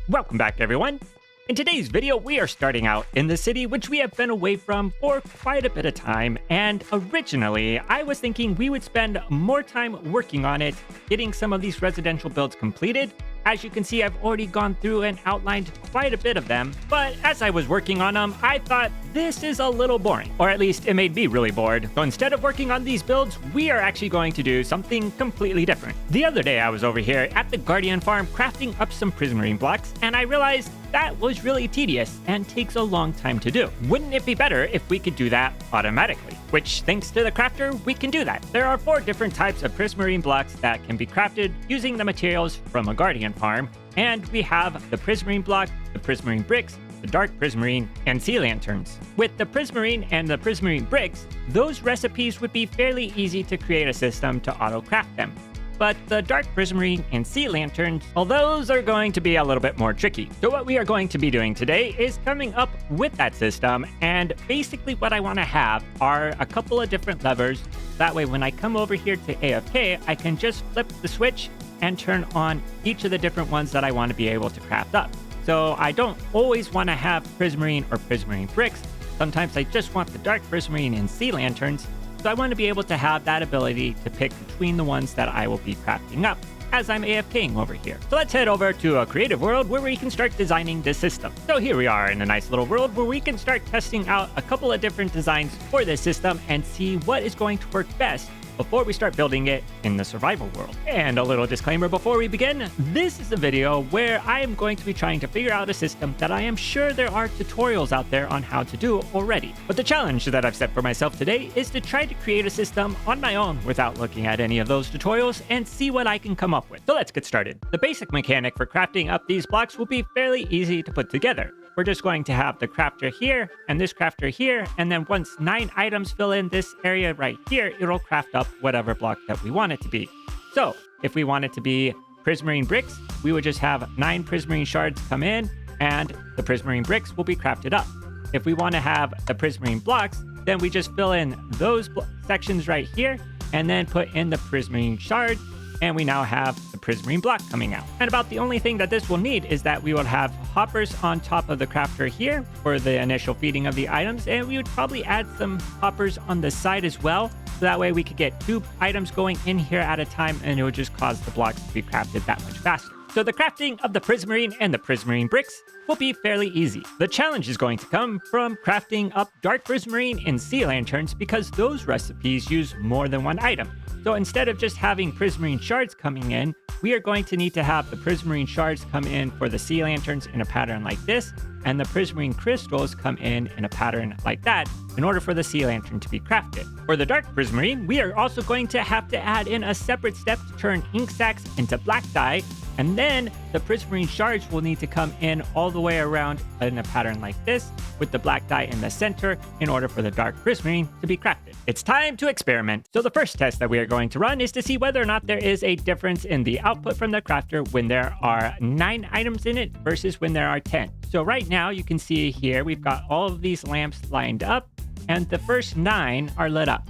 Welcome back, everyone. In today's video, we are starting out in the city, which we have been away from for quite a bit of time. And originally, I was thinking we would spend more time working on it, getting some of these residential builds completed. As you can see, I've already gone through and outlined quite a bit of them. But as I was working on them, I thought this is a little boring, or at least it made me really bored. So instead of working on these builds, we are actually going to do something completely different. The other day, I was over here at the Guardian farm crafting up some prismarine blocks, and I realized that was really tedious and takes a long time to do. Wouldn't it be better if we could do that automatically? Which, thanks to the crafter, we can do that. There are 4 different types of prismarine blocks that can be crafted using the materials from a Guardian farm, and we have the prismarine block, the prismarine bricks, the dark prismarine, and sea lanterns. With the prismarine and the prismarine bricks, those recipes would be fairly easy to create a system to auto-craft them. But the dark prismarine and sea lanterns, well, those are going to be a little bit more tricky. So what we are going to be doing today is coming up with that system, and basically what I want to have are a couple of different levers. That way when I come over here to AFK, I can just flip the switch and turn on each of the different ones that I want to be able to craft up. So I don't always want to have prismarine or prismarine bricks. Sometimes I just want the dark prismarine and sea lanterns. So I want to be able to have that ability to pick between the ones that I will be crafting up as I'm AFKing over here. So let's head over to a creative world where we can start designing this system. So here we are in a nice little world where we can start testing out a couple of different designs for this system and see what is going to work best before we start building it in the survival world. And a little disclaimer before we begin, this is a video where I am going to be trying to figure out a system that I am sure there are tutorials out there on how to do already. But the challenge that I've set for myself today is to try to create a system on my own without looking at any of those tutorials and see what I can come up with. So let's get started. The basic mechanic for crafting up these blocks will be fairly easy to put together. We're just going to have the crafter here and this crafter here, and then once 9 items fill in this area right here, it'll craft up whatever block that we want it to be. So if we want it to be prismarine bricks, we would just have 9 prismarine shards come in, and the prismarine bricks will be crafted up. If we want to have the prismarine blocks, then we just fill in those sections right here, and then put in the prismarine shard, and we now have the prismarine block coming out. And about the only thing that this will need is that we will have hoppers on top of the crafter here for the initial feeding of the items, and we would probably add some hoppers on the side as well, so that way we could get 2 items going in here at a time, and it would just cause the blocks to be crafted that much faster. So the crafting of the prismarine and the prismarine bricks will be fairly easy. The challenge is going to come from crafting up dark prismarine and sea lanterns, because those recipes use more than 1 item. So instead of just having prismarine shards coming in, we are going to need to have the prismarine shards come in for the sea lanterns in a pattern like this, and the prismarine crystals come in a pattern like that in order for the sea lantern to be crafted. For the dark prismarine, we are also going to have to add in a separate step to turn ink sacs into black dye, and then the prismarine shards will need to come in all the way around in a pattern like this with the black dye in the center in order for the dark prismarine to be crafted. It's time to experiment. So the first test that we are going to run is to see whether or not there is a difference in the output from the crafter when there are 9 items in it versus when there are 10. So right now you can see here we've got all of these lamps lined up, and the first 9 are lit up.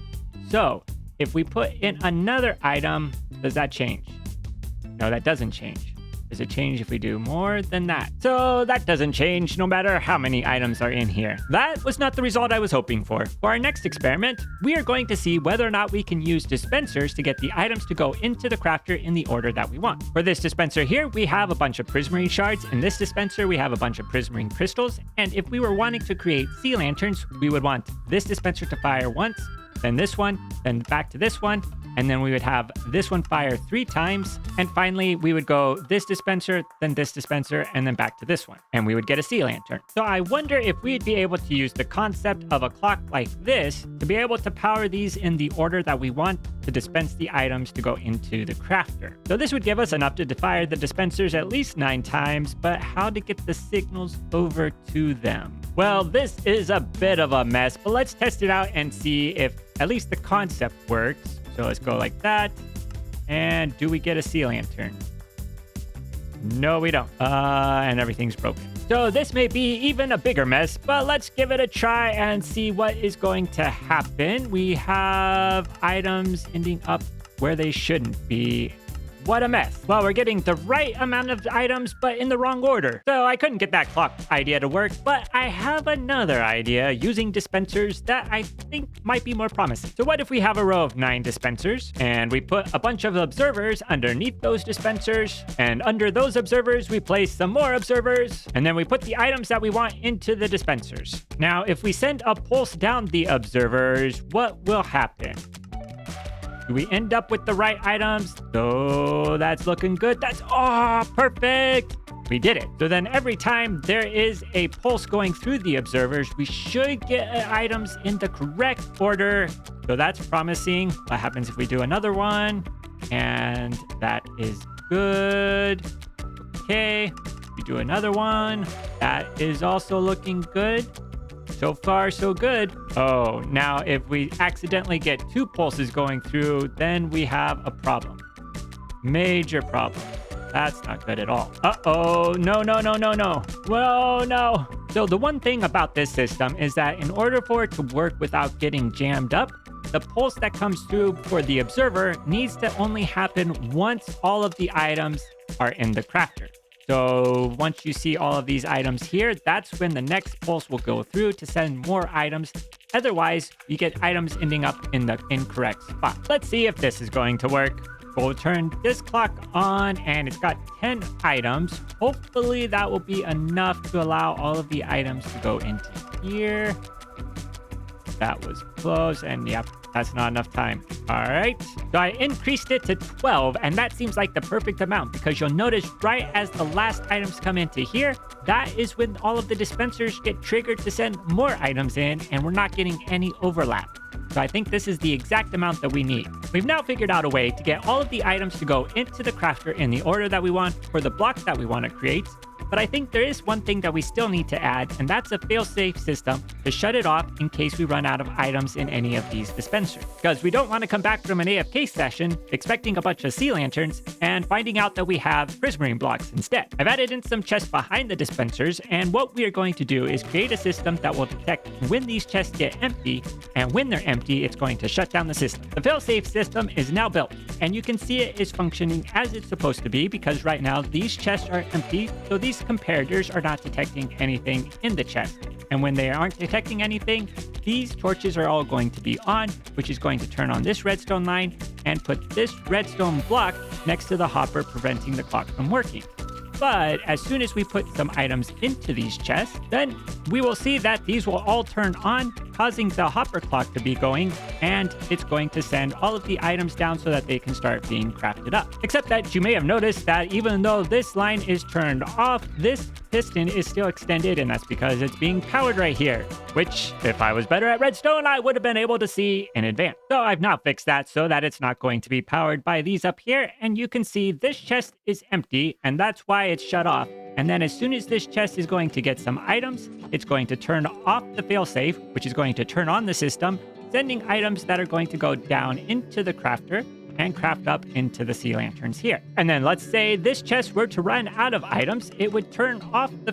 So if we put in another item, does that change? No, that doesn't change. Does it change if we do more than that? So that doesn't change no matter how many items are in here. That was not the result I was hoping for. For our next experiment, we are going to see whether or not we can use dispensers to get the items to go into the crafter in the order that we want. For this dispenser here, we have a bunch of prismarine shards. In this dispenser, we have a bunch of prismarine crystals. And if we were wanting to create sea lanterns, we would want this dispenser to fire once, then this one, then back to this one, and then we would have this one fire 3 times, and finally we would go this dispenser, then this dispenser, and then back to this one, and we would get a sea lantern. So I wonder if we'd be able to use the concept of a clock like this to be able to power these in the order that we want to dispense the items to go into the crafter. So this would give us enough to fire the dispensers at least 9 times, but how to get the signals over to them? Well, this is a bit of a mess, but let's test it out and see if at least the concept works. So let's go like that. And do we get a sea lantern? No, we don't. And everything's broken. So this may be even a bigger mess, but let's give it a try and see what is going to happen. We have items ending up where they shouldn't be. What a mess. Well, we're getting the right amount of items, but in the wrong order. So I couldn't get that clock idea to work, but I have another idea using dispensers that I think might be more promising. So what if we have a row of 9 dispensers, and we put a bunch of observers underneath those dispensers, and under those observers, we place some more observers, and then we put the items that we want into the dispensers. Now, if we send a pulse down the observers, what will happen? Do we end up with the right items? Oh, that's looking good. That's, oh, perfect. We did it. So then every time there is a pulse going through the observers, we should get items in the correct order. So that's promising. What happens if we do another one? And that is good. Okay. We do another one. That is also looking good. So far, so good. Oh, now if we accidentally get 2 pulses going through, then we have a problem. Major problem. That's not good at all. Uh-oh. No, no, no, no, no. Whoa, no. So the one thing about this system is that in order for it to work without getting jammed up, the pulse that comes through for the observer needs to only happen once all of the items are in the crafter. So once you see all of these items here, that's when the next pulse will go through to send more items. Otherwise, you get items ending up in the incorrect spot. Let's see if this is going to work. We'll turn this clock on, and it's got 10 items. Hopefully that will be enough to allow all of the items to go into here. That was close, and yep, that's not enough time. All right, so I increased it to 12, and that seems like the perfect amount because you'll notice right as the last items come into here, that is when all of the dispensers get triggered to send more items in, and we're not getting any overlap. So I think this is the exact amount that we need. We've now figured out a way to get all of the items to go into the crafter in the order that we want for the blocks that we want to create. But I think there is one thing that we still need to add, and that's a fail-safe system to shut it off in case we run out of items in any of these dispensers. Because we don't want to come back from an AFK session expecting a bunch of sea lanterns and finding out that we have prismarine blocks instead. I've added in some chests behind the dispensers, and what we are going to do is create a system that will detect when these chests get empty, and when they're empty, it's going to shut down the system. The fail-safe system is now built, and you can see it is functioning as it's supposed to be because right now these chests are empty, so these comparators are not detecting anything in the chest. And when they aren't detecting anything, these torches are all going to be on, which is going to turn on this redstone line and put this redstone block next to the hopper, preventing the clock from working. But as soon as we put some items into these chests, then we will see that these will all turn on, causing the hopper clock to be going, and it's going to send all of the items down so that they can start being crafted up. Except that you may have noticed that even though this line is turned off, this piston is still extended, and that's because it's being powered right here, which if I was better at redstone, I would have been able to see in advance. So I've now fixed that so that it's not going to be powered by these up here, and you can see this chest is empty, and that's why it's shut off. And then as soon as this chest is going to get some items, it's going to turn off the failsafe, which is going to turn on the system, sending items that are going to go down into the crafter and craft up into the sea lanterns here. And then let's say this chest were to run out of items, it would turn off the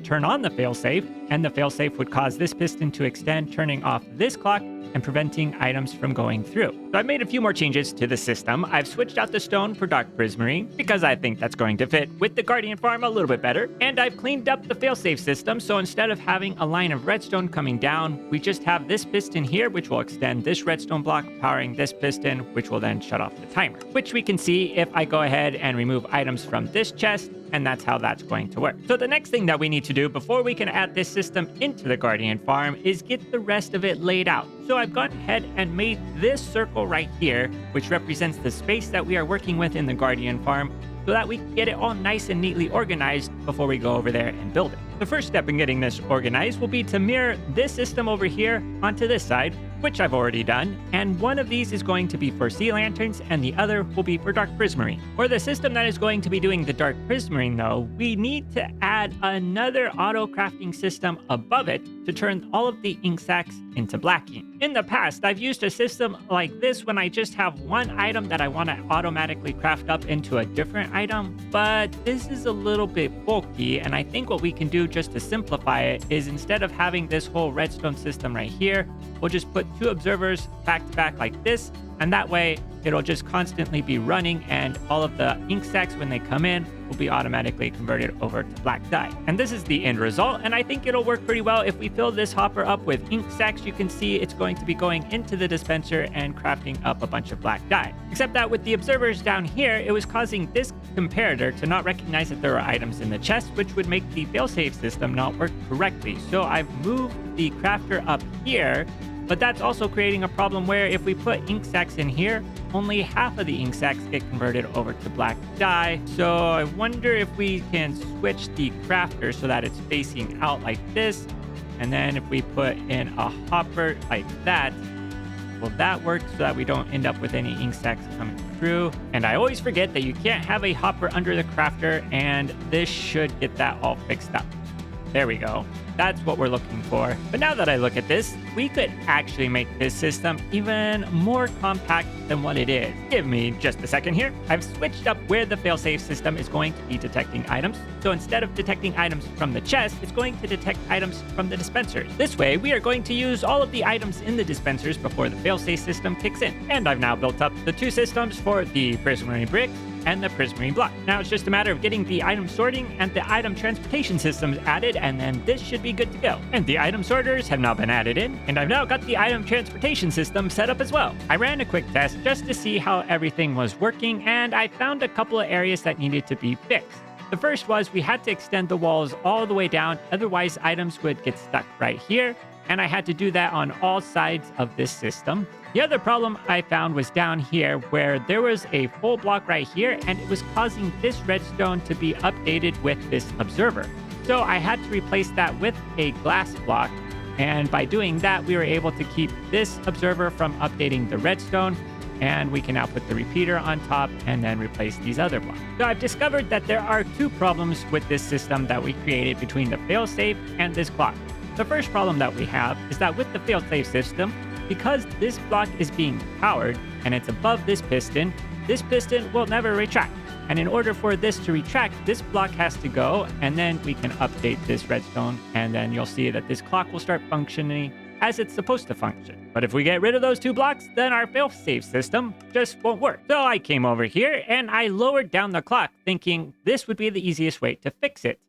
turn on the failsafe, and the failsafe would cause this piston to extend, turning off this clock and preventing items from going through. So I've made a few more changes to the system. I've switched out the stone for dark prismarine because I think that's going to fit with the Guardian farm a little bit better. And I've cleaned up the failsafe system, so instead of having a line of redstone coming down, we just have this piston here, which will extend this redstone block, powering this piston, which will then shut off the timer, which we can see if I go ahead and remove items from this chest, and that's how that's going to work. So the next thing that we need to do before we can add this system into the Guardian farm is get the rest of it laid out. So I've gone ahead and made this circle right here, which represents the space that we are working with in the Guardian farm, so that we can get it all nice and neatly organized before we go over there and build it. The first step in getting this organized will be to mirror this system over here onto this side, which I've already done, and one of these is going to be for sea lanterns and the other will be for dark prismarine. For the system that is going to be doing the dark prismarine though, we need to add another auto crafting system above it to turn all of the ink sacs into black ink. In the past, I've used a system like this when I just have one item that I want to automatically craft up into a different item, but this is a little bit bulky, and I think what we can do just to simplify it is instead of having this whole redstone system right here, we'll just put two observers back to back like this, And that way, it'll just constantly be running, and all of the ink sacs, when they come in, will be automatically converted over to black dye. And this is the end result, and I think it'll work pretty well. If we fill this hopper up with ink sacs, you can see it's going to be going into the dispenser and crafting up a bunch of black dye. Except that with the observers down here, it was causing this comparator to not recognize that there are items in the chest, which would make the failsafe system not work correctly. So I've moved the crafter up here, but that's also creating a problem where if we put ink sacs in here, only half of the ink sacs get converted over to black dye. So I wonder if we can switch the crafter so that it's facing out like this. And then if we put in a hopper like that, will that work so that we don't end up with any ink sacs coming through? And I always forget that you can't have a hopper under the crafter, and this should get that all fixed up. There we go. That's what we're looking for. But now that I look at this, we could actually make this system even more compact than what it is. Give me just a second here. I've switched up where the failsafe system is going to be detecting items. So instead of detecting items from the chest, it's going to detect items from the dispensers. This way, we are going to use all of the items in the dispensers before the failsafe system kicks in. And I've now built up the two systems for the prismarine brick and the prismarine block. Now it's just a matter of getting the item sorting and the item transportation systems added, and then this should be good to go. And the item sorters have now been added in, and I've now got the item transportation system set up as well. I ran a quick test just to see how everything was working, and I found a couple of areas that needed to be fixed. The first was we had to extend the walls all the way down, otherwise items would get stuck right here, and I had to do that on all sides of this system. The other problem I found was down here, where there was a full block right here, and it was causing this redstone to be updated with this observer. So I had to replace that with a glass block, and by doing that, we were able to keep this observer from updating the redstone, and we can now put the repeater on top and then replace these other blocks. So I've discovered that there are two problems with this system that we created between the failsafe and this clock. The first problem that we have is that with the failsafe system, because this block is being powered and it's above this piston will never retract. And in order for this to retract, this block has to go, and then we can update this redstone, and then you'll see that this clock will start functioning as it's supposed to function. But if we get rid of those two blocks, then our failsafe system just won't work. So I came over here and I lowered down the clock, thinking this would be the easiest way to fix it.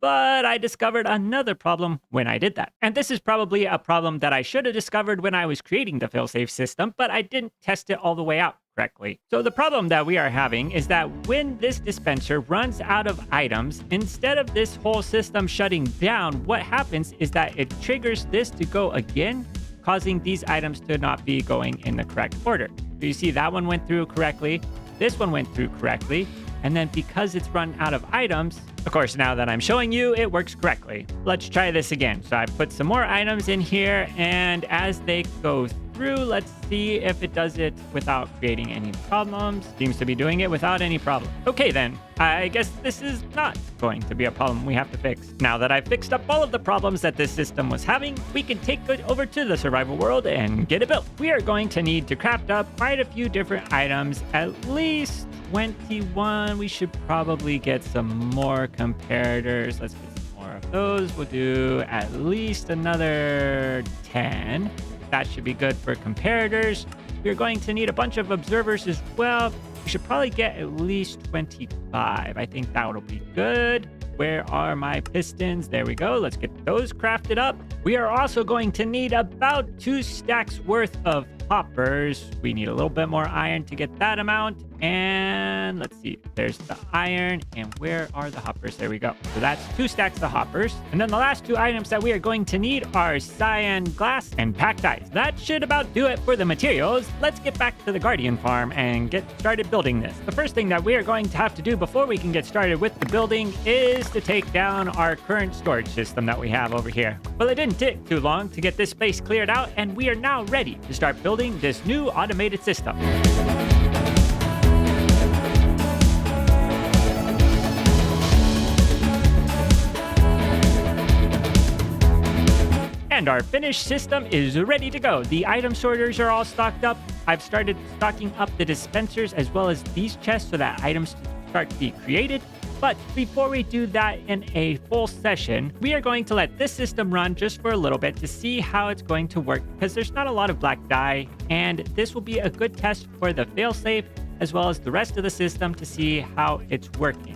But I discovered another problem when I did that. And this is probably a problem that I should have discovered when I was creating the failsafe system, but I didn't test it all the way out correctly. So the problem that we are having is that when this dispenser runs out of items, instead of this whole system shutting down, what happens is that it triggers this to go again, causing these items to not be going in the correct order. So you see that one went through correctly, this one went through correctly, and then because it's run out of items, of course, now that I'm showing you, it works correctly. Let's try this again. So I put some more items in here, and as they go through, let's see if it does it without creating any problems. Seems to be doing it without any problem. Okay then, I guess this is not going to be a problem we have to fix. Now that I've fixed up all of the problems that this system was having, we can take it over to the survival world and get it built. We are going to need to craft up quite a few different items, at least 21. We should probably get some more comparators. Let's get some more of those. We'll do at least another 10. That should be good for comparators. We're going to need a bunch of observers as well. We should probably get at least 25. I think that will be good. Where are my pistons? There we go. Let's get those crafted up. We are also going to need about 2 stacks worth of hoppers. We need a little bit more iron to get that amount. And let's see, there's the iron, and where are the hoppers? There we go. So that's 2 stacks of hoppers. And then the last 2 items that we are going to need are cyan glass and packed ice. That should about do it for the materials. Let's get back to the Guardian farm and get started building this. The first thing that we are going to have to do before we can get started with the building is to take down our current storage system that we have over here. Well, it didn't take too long to get this space cleared out, and we are now ready to start building this new automated system. And our finished system is ready to go. The item sorters are all stocked up. I've started stocking up the dispensers as well as these chests so that items start to be created. But before we do that in a full session, we are going to let this system run just for a little bit to see how it's going to work, because there's not a lot of black dye, and this will be a good test for the failsafe as well as the rest of the system to see how it's working.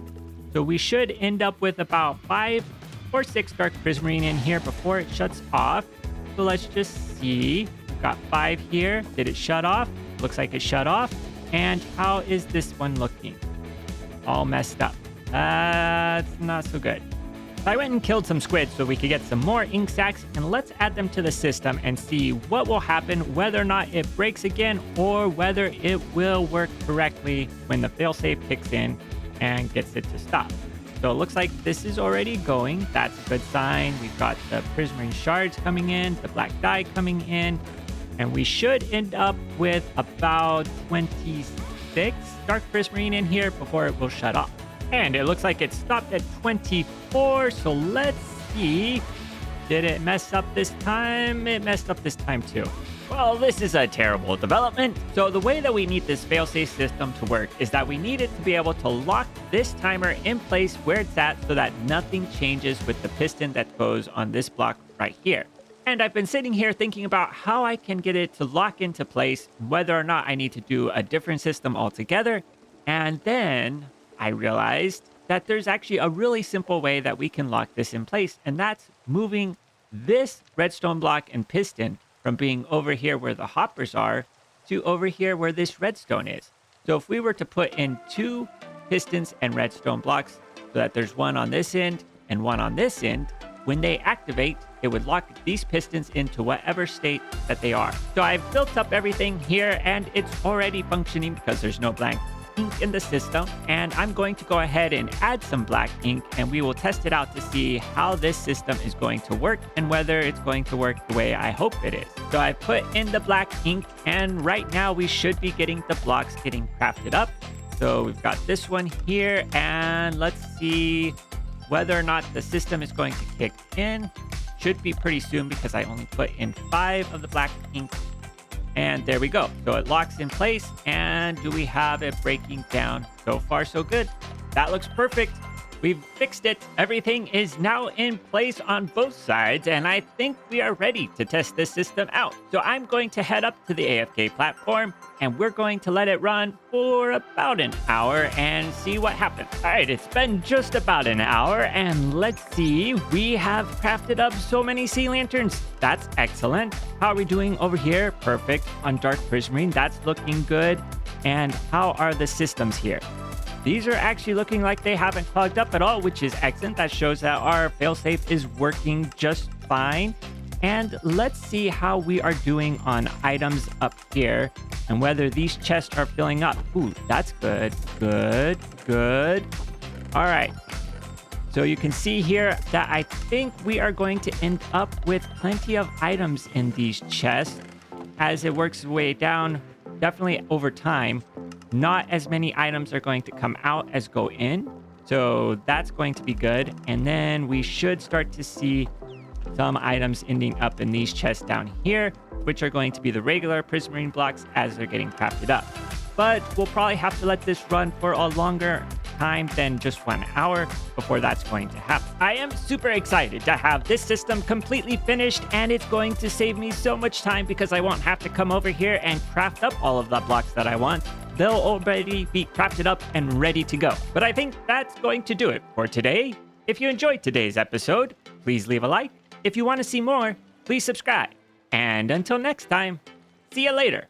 So we should end up with about 5 or 6 dark prismarine in here before it shuts off. So let's just see. We've got 5 here. Did it shut off? Looks like it shut off. And how is this one looking? All messed up. It's not so good. So I went and killed some squids so we could get some more ink sacs, and let's add them to the system and see what will happen, whether or not it breaks again or whether it will work correctly when the failsafe kicks in and gets it to stop. So it looks like this is already going. That's a good sign. We've got the prismarine shards coming in, the black dye coming in, and we should end up with about 26 dark prismarine in here before it will shut off. And it looks like it stopped at 24, so let's see. Did it mess up this time? It messed up this time too. Well, this is a terrible development. So the way that we need this failsafe system to work is that we need it to be able to lock this timer in place where it's at so that nothing changes with the piston that goes on this block right here. And I've been sitting here thinking about how I can get it to lock into place, whether or not I need to do a different system altogether. And then I realized that there's actually a really simple way that we can lock this in place, and that's moving this redstone block and piston from being over here where the hoppers are to over here where this redstone is. So if we were to put in 2 pistons and redstone blocks so that there's one on this end and one on this end, when they activate, it would lock these pistons into whatever state that they are. So I've built up everything here and it's already functioning because there's no blank ink in the system, and I'm going to go ahead and add some black ink and we will test it out to see how this system is going to work and whether it's going to work the way I hope it is. So I put in the black ink, and right now we should be getting the blocks getting crafted up. So we've got this one here, and let's see whether or not the system is going to kick in. Should be pretty soon because I only put in 5 of the black ink. And there we go. So it locks in place. And do we have it breaking down? So far, so good. That looks perfect. We've fixed it. Everything is now in place on both sides. And I think we are ready to test this system out. So I'm going to head up to the AFK platform and we're going to let it run for about an hour and see what happens. All right, it's been just about an hour and let's see. We have crafted up so many sea lanterns. That's excellent. How are we doing over here? Perfect. On dark prismarine, that's looking good. And how are the systems here? These are actually looking like they haven't clogged up at all, which is excellent. That shows that our failsafe is working just fine. And let's see how we are doing on items up here and whether these chests are filling up. Ooh, that's good. Good, good. All right. So you can see here that I think we are going to end up with plenty of items in these chests as it works its way down, definitely over time. Not as many items are going to come out as go in. So that's going to be good. And then we should start to see some items ending up in these chests down here, which are going to be the regular prismarine blocks as they're getting crafted up. But we'll probably have to let this run for a longer time than just 1 hour before that's going to happen. I am super excited to have this system completely finished, and it's going to save me so much time because I won't have to come over here and craft up all of the blocks that I want. They'll already be crafted up and ready to go. But I think that's going to do it for today. If you enjoyed today's episode, please leave a like. If you want to see more, please subscribe. And until next time, see you later.